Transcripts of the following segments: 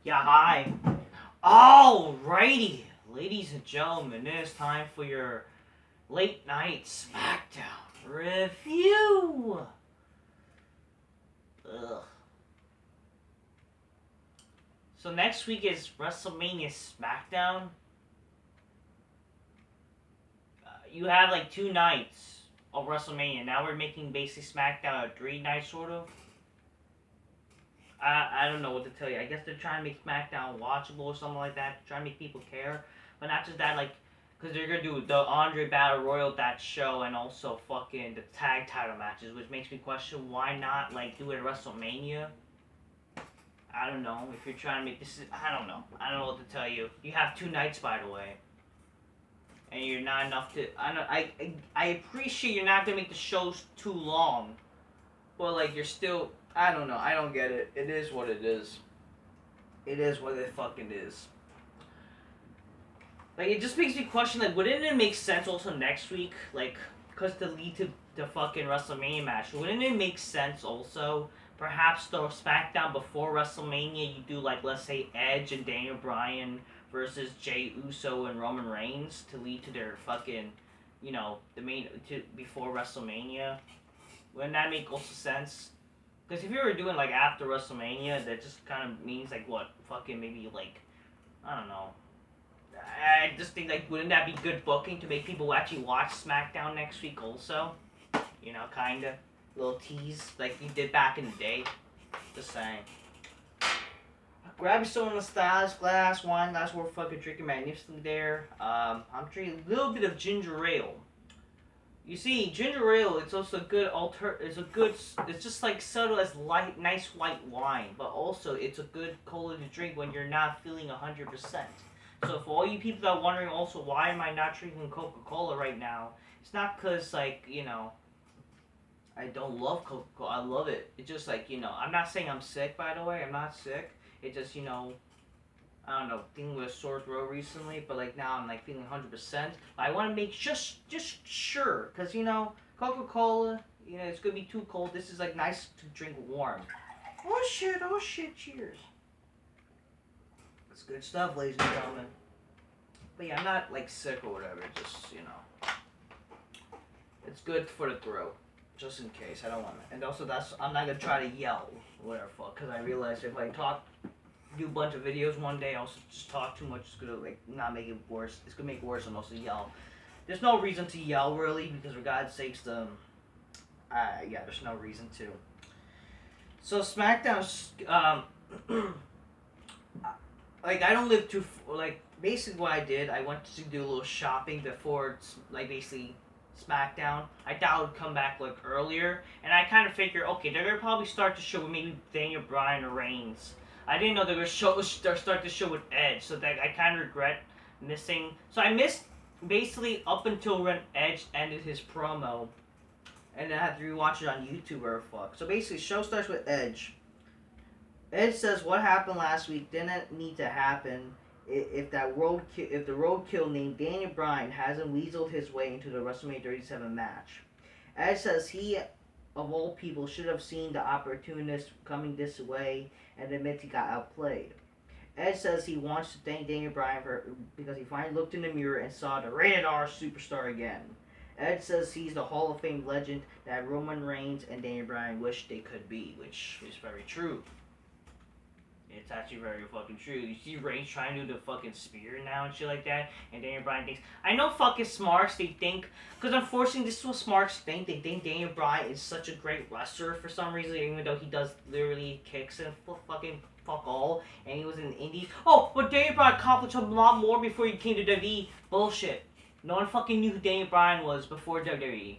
Yeah, hi. Alrighty, ladies and gentlemen, it is time for your late night Smackdown review. Ugh. So next week is WrestleMania Smackdown. You have like 2 nights of WrestleMania. Now we're making basic Smackdown a 3 night sort of. I don't know what to tell you. I guess they're trying to make SmackDown watchable or something like that. Trying to make people care. But not just that, like, because they're going to do the Andre Battle Royal, that show, and also fucking the tag title matches, which makes me question why not, like, do it at WrestleMania? I don't know. If you're trying to make this, I don't know. I don't know what to tell you. You have 2 nights, by the way. And you're not enough to, I appreciate you're not going to make the shows too long. But, like, you're still, I don't know. I don't get it. It is what it is. It is what it fucking is. Like, it just makes me question, like, wouldn't it make sense also next week? Like, because to lead to the fucking WrestleMania match, wouldn't it make sense also, perhaps the SmackDown before WrestleMania, you do, like, let's say Edge and Daniel Bryan versus Jey Uso and Roman Reigns to lead to their fucking, you know, the main, before WrestleMania? Wouldn't that make also sense? Because if you were doing, like, after WrestleMania, that just kind of means, like, what, fucking maybe, like, I don't know. I just think, like, wouldn't that be good booking to make people actually watch SmackDown next week also? You know, kinda. Little tease, like you did back in the day. Just saying. Grab yourself a stylish glass, wine glass, we're fucking drinking magnificently there. I'm drinking a little bit of ginger ale. You see, ginger ale, it's also a good it's just like subtle as light, nice white wine, but also it's a good cola to drink when you're not feeling 100%. So for all you people that are wondering also why am I not drinking Coca-Cola right now, it's not because, like, you know, I don't love Coca-Cola. I love it. It's just like, you know, I'm not saying I'm sick, by the way. I'm not sick. It just, you know, I don't know, dealing with a sore throat recently, but like now I'm like feeling 100%. But I want to make just sure, because, you know, Coca-Cola, you know, it's going to be too cold. This is like nice to drink warm. Oh shit, cheers. It's good stuff, ladies and gentlemen. But yeah, I'm not like sick or whatever. Just, you know, it's good for the throat, just in case. I don't want to. And also, I'm not gonna try to yell or whatever, because I realize if I do a bunch of videos one day, also just talk too much, it's gonna like not make it worse. It's gonna make it worse and also yell. There's no reason to yell really, because for God's sakes, yeah, there's no reason to. So SmackDown's like, I don't live too, like, basically what I did, I went to do a little shopping before, like, basically SmackDown. I thought it would come back, like, earlier, and I kind of figured, okay, they're gonna probably start the show with maybe Daniel Bryan or Reigns. I didn't know they were gonna start the show with Edge, so that I kind of regret missing. So I missed basically up until when Edge ended his promo, and then I had to rewatch it on YouTube or fuck. So basically, the show starts with Edge. Edge says what happened last week didn't need to happen if the roadkill named Daniel Bryan hasn't weaseled his way into the WrestleMania 37 match. Edge says he, of all people, should have seen the opportunist coming this way and admits he got outplayed. Edge says he wants to thank Daniel Bryan because he finally looked in the mirror and saw the rated R superstar again. Edge says he's the Hall of Fame legend that Roman Reigns and Daniel Bryan wish they could be, which is very true. It's actually very fucking true. You see Reigns trying to do the fucking spear now and shit like that, and Daniel Bryan thinks, I know fucking smarks, they think, because unfortunately this is what smarks think, they think Daniel Bryan is such a great wrestler for some reason, even though he does literally kicks and fucking fuck all, and he was in the indies. Oh, but Daniel Bryan accomplished a lot more before he came to WWE. Bullshit. No one fucking knew who Daniel Bryan was before WWE.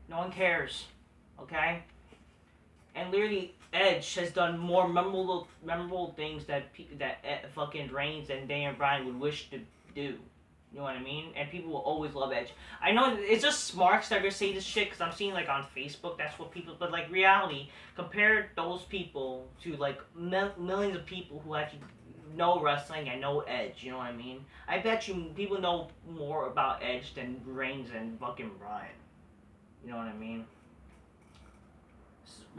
No one cares. Okay? And literally, Edge has done more memorable things that fucking Reigns and Daniel Bryan would wish to do. You know what I mean? And people will always love Edge. I know it's just smarks that are gonna say this shit because I'm seeing like on Facebook, that's what people. But like reality, compare those people to like millions of people who actually know wrestling and know Edge. You know what I mean? I bet you people know more about Edge than Reigns and fucking Bryan. You know what I mean?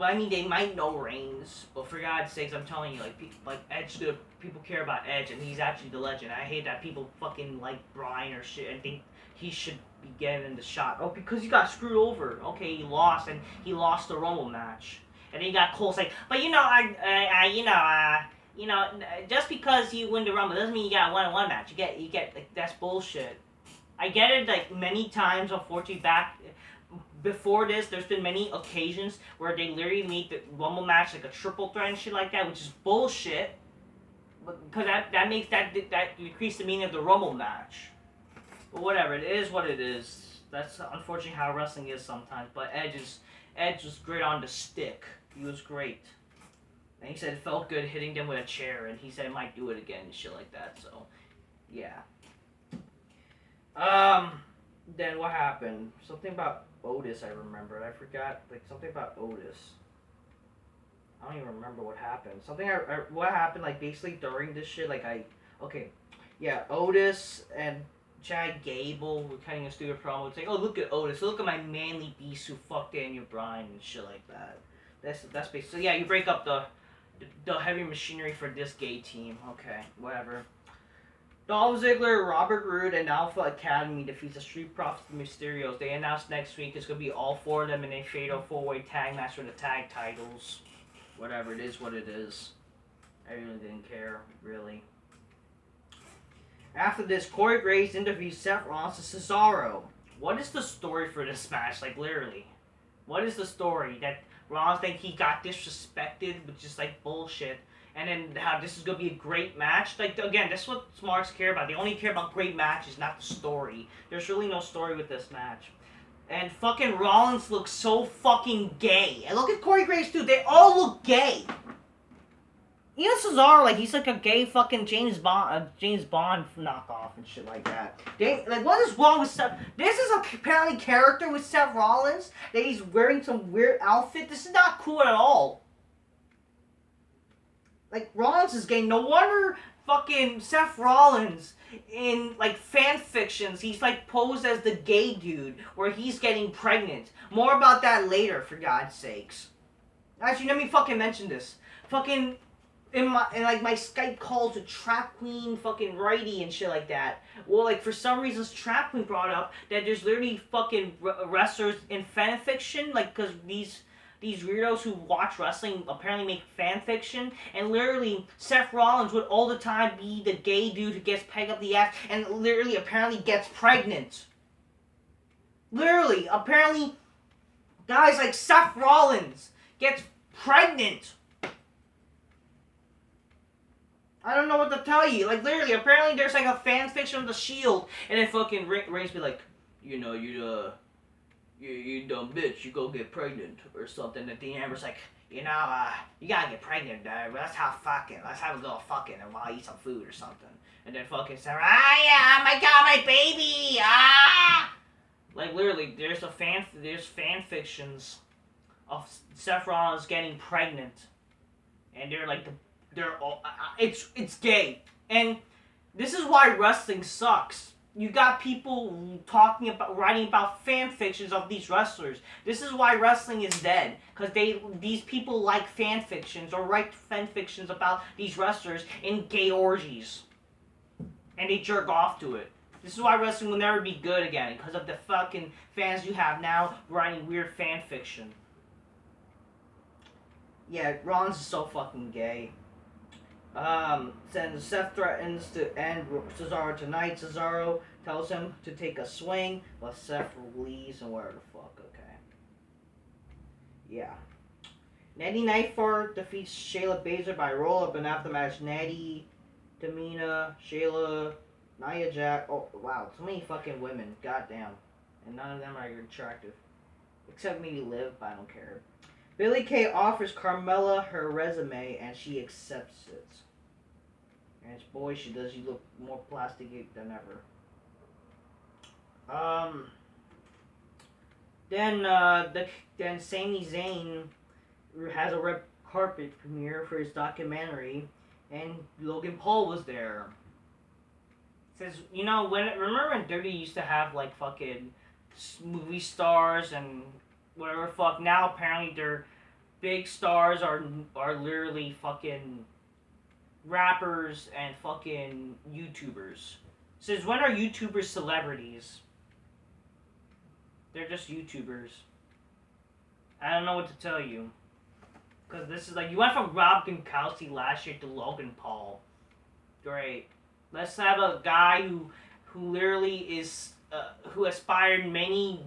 But I mean, they might know Reigns, but for God's sakes, I'm telling you, like Edge, people care about Edge, and he's actually the legend. I hate that people fucking like Bryan or shit and think he should be getting the shot. Oh, because he got screwed over. Okay, he lost, and he lost the Rumble match, and then he got Cole saying, but just because you win the Rumble doesn't mean you got a one-on-one match. You get like, that's bullshit. I get it like many times, unfortunately, back before this, there's been many occasions where they literally make the Rumble match like a triple threat and shit like that, which is bullshit. Because that makes that decrease the meaning of the Rumble match. But whatever, it is what it is. That's unfortunately how wrestling is sometimes. But Edge was great on the stick. He was great. And he said it felt good hitting them with a chair, and he said he might do it again and shit like that. So, yeah. Then what happened? Something about Otis I remembered. I forgot, like, something about Otis. I don't even remember what happened. What happened, like, basically during this shit, like, Otis and Chad Gable were cutting a stupid promo. It's like, oh, look at Otis. Look at my manly beast who fucked Daniel Bryan and shit like that. That's basically, so yeah, you break up the heavy machinery for this gay team. Okay, whatever. Dolph Ziggler, Robert Roode, and Alpha Academy defeats the Street Profits and Mysterios. They announced next week it's going to be all four of them in a fatal four-way tag match for the tag titles. Whatever, it is what it is. I really didn't care, really. After this, Corey Graves interviews Seth Rollins and Cesaro. What is the story for this match? Like, literally. What is the story? That Rollins think he got disrespected, which is like bullshit. And then how this is going to be a great match. Like, again, that's what smarts care about. They only care about great matches, not the story. There's really no story with this match. And fucking Rollins looks so fucking gay. And look at Corey Graves, too. They all look gay. Even Cesaro, like, he's like a gay fucking James Bond knockoff and shit like that. Like, what is wrong with Seth? This is apparently character with Seth Rollins. That he's wearing some weird outfit. This is not cool at all. Like, Rollins is gay. No wonder fucking Seth Rollins in, like, fan fictions, he's, like, posed as the gay dude where he's getting pregnant. More about that later, for God's sakes. Actually, let me fucking mention this. Fucking, in my Skype calls with Trap Queen, fucking Righty and shit like that. Well, like, for some reasons, Trap Queen brought up that there's literally fucking wrestlers in fan fiction, like, because these weirdos who watch wrestling apparently make fan fiction, and literally Seth Rollins would all the time be the gay dude who gets pegged up the ass and literally apparently gets pregnant. Literally, apparently, guys like Seth Rollins gets pregnant. I don't know what to tell you. Like, literally, apparently there's like a fan fiction of The Shield, and then fucking Reigns be like, you dumb bitch, you go get pregnant or something. And Dean Amber's like, you gotta get pregnant, let's have a little fucking and while I eat some food or something. And then fucking Sarah, yeah, my god, my baby, Like, literally, there's fan fictions of Seth Rollins getting pregnant. And they're all, it's gay. And this is why wrestling sucks. You got people writing about fan fictions of these wrestlers. This is why wrestling is dead. Because these people like fan fictions or write fan fictions about these wrestlers in gay orgies. And they jerk off to it. This is why wrestling will never be good again. Because of the fucking fans you have now writing weird fan fiction. Yeah, Rollins is so fucking gay. Then Seth threatens to end Cesaro tonight. Cesaro tells him to take a swing, but Seth leaves and whatever the fuck, okay. Yeah. Natty Nightford defeats Shayla Baszler by roll-up, and after the match, Natty, Tamina, Shayla, Nia Jax, oh wow, so many fucking women, goddamn. And none of them are attractive. Except maybe Liv, but I don't care. Billie Kay offers Carmella her resume, and she accepts it. And boy, she does. You look more plastic than ever. Then Sami Zayn has a red carpet premiere for his documentary, and Logan Paul was there. Says, remember when WWE used to have like fucking movie stars and whatever fuck. Now apparently big stars are literally fucking rappers and fucking YouTubers. Since when are YouTubers celebrities? They're just YouTubers. I don't know what to tell you. Because this is like, you went from Rob Gronkowski last year to Logan Paul. Great. Let's have a guy who literally is, who aspired many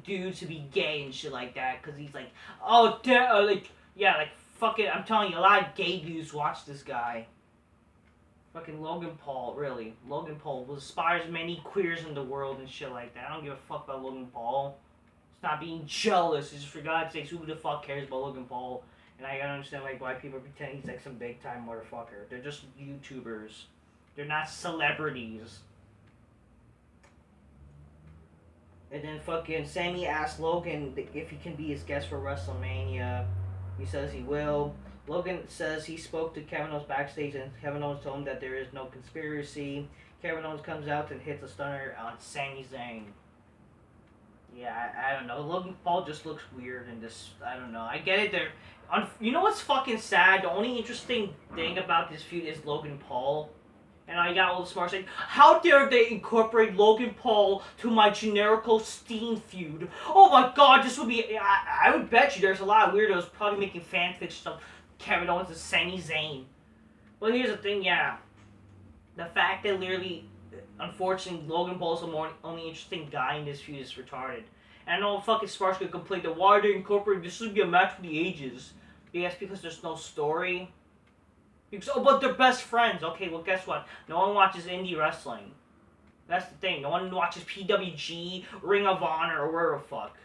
dudes to be gay and shit like that. Because he's like, oh, like, yeah, like, fucking, I'm telling you, a lot of gay dudes watch this guy. Fucking Logan Paul, really. Logan Paul inspires many queers in the world and shit like that. I don't give a fuck about Logan Paul. It's not being jealous. It's just, for God's sakes, who the fuck cares about Logan Paul? And I gotta understand like why people pretend he's like some big time motherfucker. They're just YouTubers. They're not celebrities. And then fucking Sami asked Logan if he can be his guest for WrestleMania. He says he will. Logan says he spoke to Kevin Owens backstage, and Kevin Owens told him that there is no conspiracy. Kevin Owens comes out and hits a stunner on Sami Zayn. Yeah, I don't know. Logan Paul just looks weird in this. I don't know. I get it. You know what's fucking sad? The only interesting thing about this feud is Logan Paul. And I got all the smarts saying, how dare they incorporate Logan Paul to my generical Steen feud? Oh my god, this would be... I would bet you there's a lot of weirdos probably making fanfics of Kevin Owens and Sami Zayn. But here's the thing, yeah. The fact that literally, unfortunately, Logan Paul's the only interesting guy in this feud is retarded. And I know fucking Sparks could complain that why they incorporate this should be a match for the ages. Yes, because there's no story. Because, oh, but they're best friends. Okay, well, guess what? No one watches indie wrestling. That's the thing. No one watches PWG, Ring of Honor, or whatever the fuck.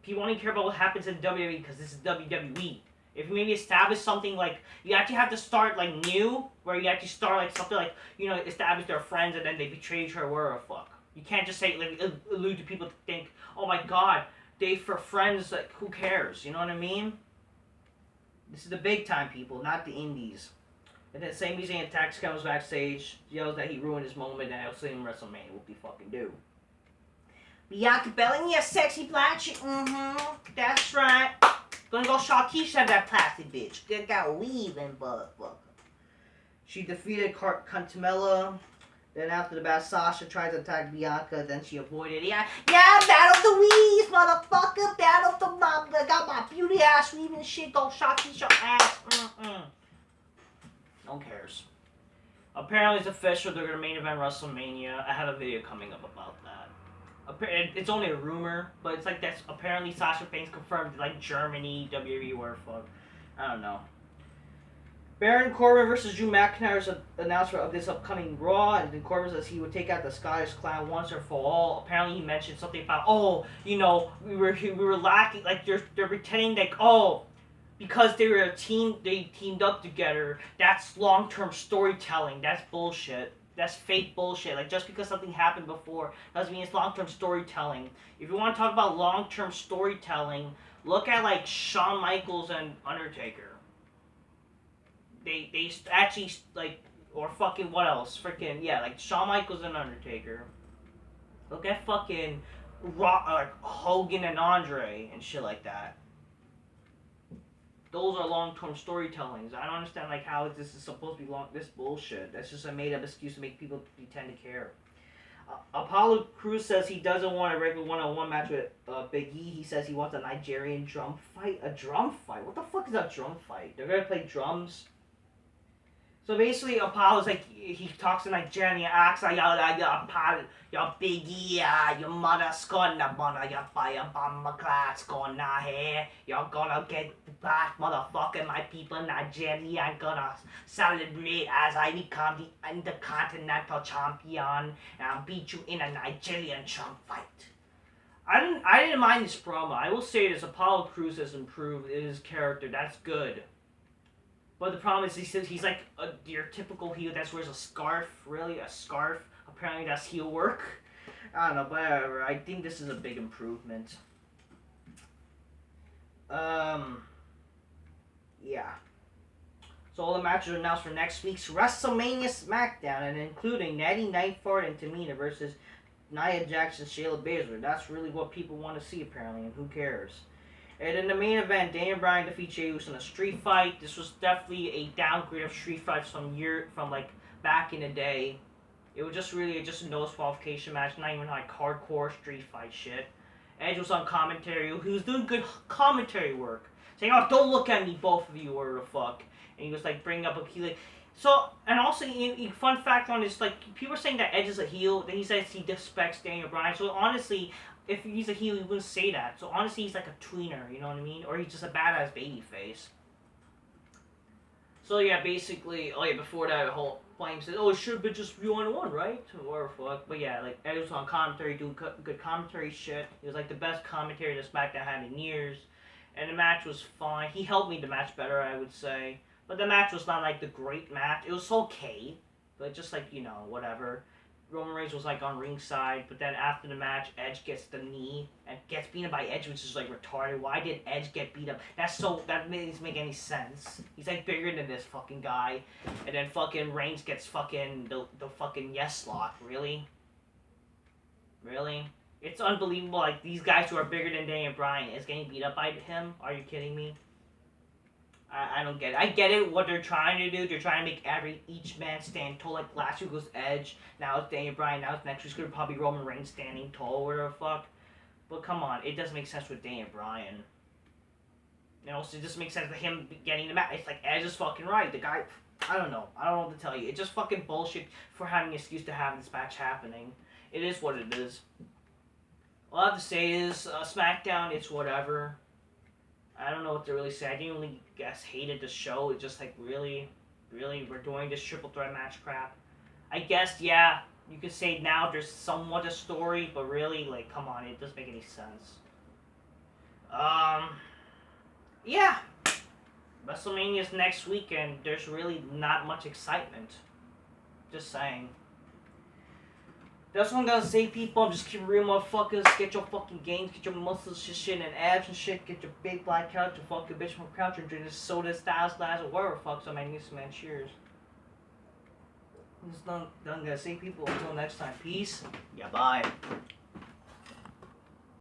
People only care about what happens in WWE because this is WWE. If you maybe establish something like, you actually have to start like new, where you actually start like something like, you know, establish their friends and then they betray each other, whatever the fuck. You can't just say, like, allude to people to think, oh my god, they for friends, like, who cares? You know what I mean? This is the big time people, not the indies. And then Sami Zayn attacks, comes backstage, yells that he ruined his moment, and I'll see him WrestleMania. What he fucking do? Bianca Belair, yeah, sexy black chick. That's right. Gonna go shock Keisha at that plastic bitch. Good guy weaving, motherfucker. She defeated Cantamella. Then after the bat, Sasha tried to attack Bianca. Then she avoided. Yeah, battle the weaves, motherfucker. Battle the mom. I got my beauty ass weaving shit. Go shock Keisha ass. No one cares. Apparently it's official. They're gonna main event WrestleMania. I have a video coming up about that. It's only a rumor, but it's like that's apparently Sasha Banks confirmed like Germany, WWE, where fuck. I don't know. Baron Corbin versus Drew McIntyre is an announcement of this upcoming Raw, and then Corbin says he would take out the Scottish Clown once or for all. Apparently, he mentioned something about, oh, you know, we were lacking, like they're pretending like, oh, because they were a team, they teamed up together. That's long-term storytelling. That's bullshit. That's fake bullshit. Like, just because something happened before doesn't mean it's long-term storytelling. If you want to talk about long-term storytelling, look at like Shawn Michaels and Undertaker. They actually, like, or fucking, what else? Freaking, yeah, like, Shawn Michaels and Undertaker. Look at fucking like, Hogan and Andre and shit like that. Those are long-term storytellings. I don't understand, like, how this is supposed to be this bullshit. That's just a made-up excuse to make people pretend to care. Apollo Crews says he doesn't want a regular one-on-one match with Big E. He says he wants a Nigerian drum fight. A drum fight? What the fuck is a drum fight? They're gonna play drums? So basically, Apollo's like, he talks in Nigerian accent, your biggie, your mother's gonna mother, your fire bomber class gonna here, you're gonna get back, motherfucker, my people in Nigeria, I'm gonna celebrate as I become the Intercontinental Champion, and I'll beat you in a Nigerian drum fight. I didn't mind this promo. I will say this, Apollo Crews has improved in his character, that's good. But the problem is he's like your typical heel that wears a scarf. Really? A scarf? Apparently that's heel work. I don't know, but whatever. I think this is a big improvement. Yeah. So all the matches are announced for next week's WrestleMania Smackdown, and including Natty Nightford and Tamina versus Nia Jax and Shayla Baszler. That's really what people want to see, apparently, and who cares? And in the main event, Daniel Bryan defeats Jey Uso in a street fight. This was definitely a downgrade of street fights from like back in the day. It was just really just a nose qualification match, not even like hardcore street fight shit. Edge was on commentary. He was doing good commentary work, saying, "Oh, don't look at me, both of you, or the fuck." And he was like bringing up a heel. So, and also, fun fact on this, like people are saying that Edge is a heel. Then he says he disrespects Daniel Bryan. So honestly, if he's a heel, he wouldn't say that. So honestly, he's like a tweener, you know what I mean? Or he's just a badass babyface. So yeah, basically, before that, the whole flame said, "Oh, it should have been just you on one, right?" Or fuck. But yeah, like Edge was on commentary, doing good commentary shit. He was like the best commentary that SmackDown had in years, and the match was fine. He helped me the match better, I would say. But the match was not like the great match. It was okay, but just like whatever. Roman Reigns was like on ringside, but then after the match, Edge gets the knee and gets beaten by Edge, which is like retarded. Why did Edge get beat up? That doesn't make any sense. He's like bigger than this fucking guy, and then fucking Reigns gets fucking the fucking yes lock. Really? It's unbelievable. Like these guys who are bigger than Daniel Bryan is getting beat up by him. Are you kidding me? I don't get it. I get it what they're trying to do. They're trying to make each man stand tall. Like last week was Edge, now it's Daniel Bryan, now it's next week's gonna probably Roman Reigns standing tall, whatever the fuck. But come on, it doesn't make sense with Daniel Bryan. And also, it just makes sense with him getting the match. It's like Edge is fucking right. The guy, I don't know what to tell you. It's just fucking bullshit for having an excuse to have this match happening. It is what it is. All I have to say is SmackDown. It's whatever. I don't know what to really say. I didn't really hated the show. It's just like really, we're doing this triple threat match crap. I guess yeah, you could say now there's somewhat a story, but really like come on, it doesn't make any sense. Yeah, WrestleMania's next weekend. There's really not much excitement. Just saying. That's what I'm gonna say, people. Just keep real, motherfuckers. Get your fucking gains, get your muscles, shit, and abs and shit. Get your big black couch and fuck your bitch from couch and drink this soda styles glass or whatever fuck. So, man, cheers. I'm just done gonna say, people. Until next time, peace. Yeah, bye.